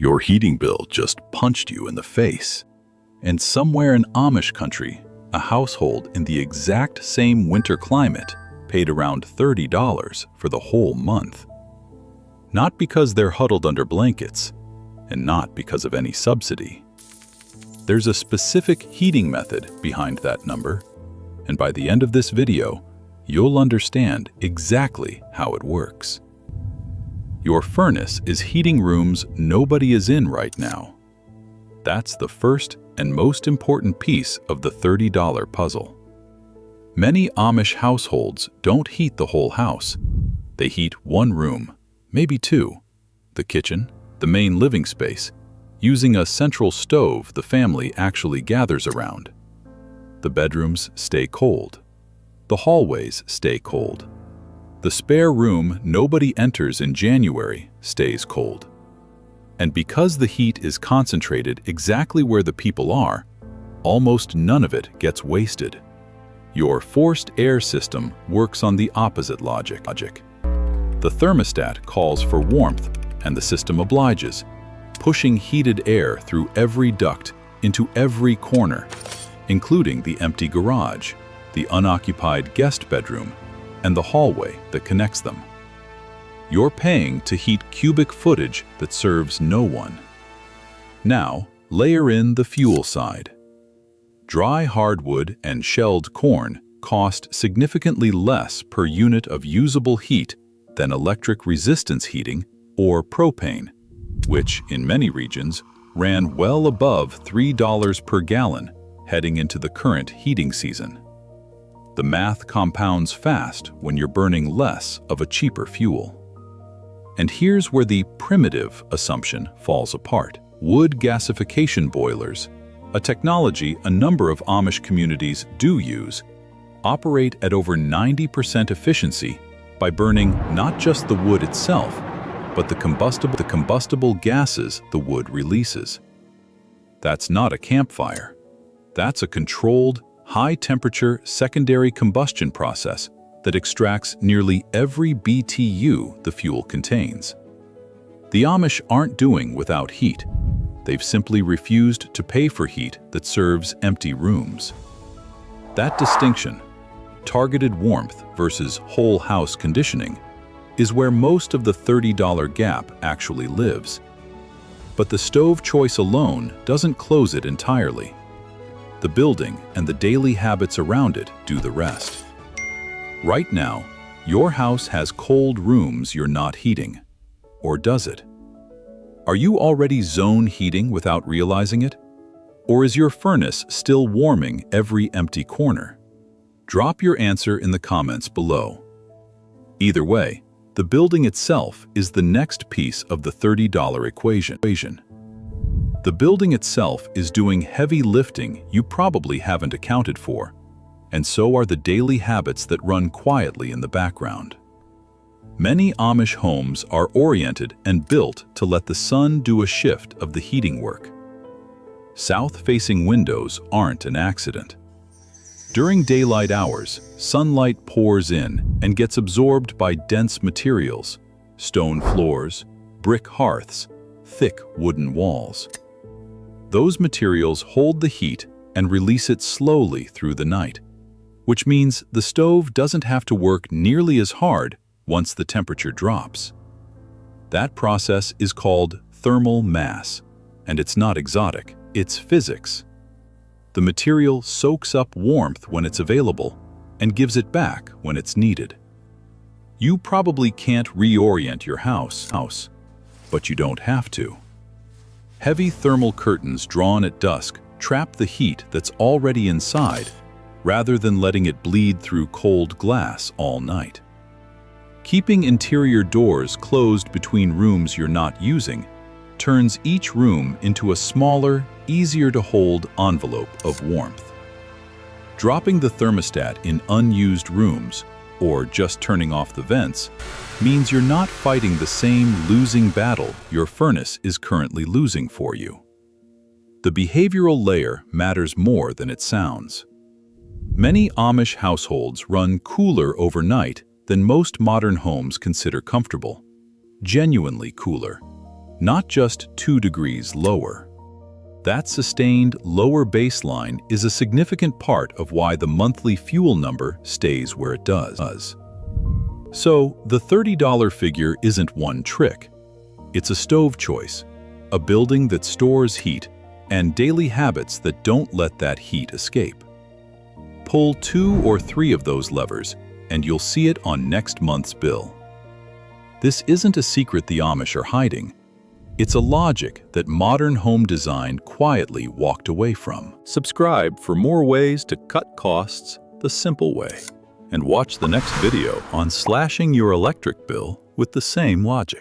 Your heating bill just punched you in the face. And somewhere in Amish country, a household in the exact same winter climate paid around $30 for the whole month. Not because they're huddled under blankets, and not because of any subsidy. There's a specific heating method behind that number, and by the end of this video, you'll understand exactly how it works. Your furnace is heating rooms nobody is in right now. That's the first and most important piece of the $30 puzzle. Many Amish households don't heat the whole house. They heat one room, maybe two, the kitchen, the main living space, using a central stove the family actually gathers around. The bedrooms stay cold. The hallways stay cold. The spare room nobody enters in January stays cold. And because the heat is concentrated exactly where the people are, almost none of it gets wasted. Your forced air system works on the opposite logic. The thermostat calls for warmth, and the system obliges, pushing heated air through every duct into every corner, including the empty garage, the unoccupied guest bedroom, and the hallway that connects them. You're paying to heat cubic footage that serves no one. Now, layer in the fuel side. Dry hardwood and shelled corn cost significantly less per unit of usable heat than electric resistance heating or propane, which in many regions ran well above $3 per gallon heading into the current heating season. The math compounds fast when you're burning less of a cheaper fuel. And here's where the primitive assumption falls apart. Wood gasification boilers, a technology a number of Amish communities do use, operate at over 90% efficiency by burning not just the wood itself, but the combustible gases the wood releases. That's not a campfire. That's a controlled, high-temperature secondary combustion process that extracts nearly every BTU the fuel contains. The Amish aren't doing without heat. They've simply refused to pay for heat that serves empty rooms. That distinction, targeted warmth versus whole house conditioning, is where most of the $30 gap actually lives. But the stove choice alone doesn't close it entirely. The building and the daily habits around it do the rest. Right now, your house has cold rooms you're not heating. Or does it? Are you already zone heating without realizing it? Or is your furnace still warming every empty corner? Drop your answer in the comments below. Either way, the building itself is the next piece of the $30 equation. The building itself is doing heavy lifting you probably haven't accounted for, and so are the daily habits that run quietly in the background. Many Amish homes are oriented and built to let the sun do a shift of the heating work. South-facing windows aren't an accident. During daylight hours, sunlight pours in and gets absorbed by dense materials, stone floors, brick hearths, thick wooden walls. Those materials hold the heat and release it slowly through the night, which means the stove doesn't have to work nearly as hard once the temperature drops. That process is called thermal mass, and it's not exotic, it's physics. The material soaks up warmth when it's available and gives it back when it's needed. You probably can't reorient your house, but you don't have to. Heavy thermal curtains drawn at dusk trap the heat that's already inside, rather than letting it bleed through cold glass all night. Keeping interior doors closed between rooms you're not using turns each room into a smaller, easier-to-hold envelope of warmth. Dropping the thermostat in unused rooms, or just turning off the vents, means you're not fighting the same losing battle your furnace is currently losing for you. The behavioral layer matters more than it sounds. Many Amish households run cooler overnight than most modern homes consider comfortable. Genuinely cooler. not just 2 degrees lower. That sustained lower baseline is a significant part of why the monthly fuel number stays where it does. So, the $30 figure isn't one trick. It's a stove choice, a building that stores heat, and daily habits that don't let that heat escape. Pull 2 or 3 of those levers, and you'll see it on next month's bill. This isn't a secret the Amish are hiding. It's a logic that modern home design quietly walked away from. Subscribe for more ways to cut costs the simple way. And watch the next video on slashing your electric bill with the same logic.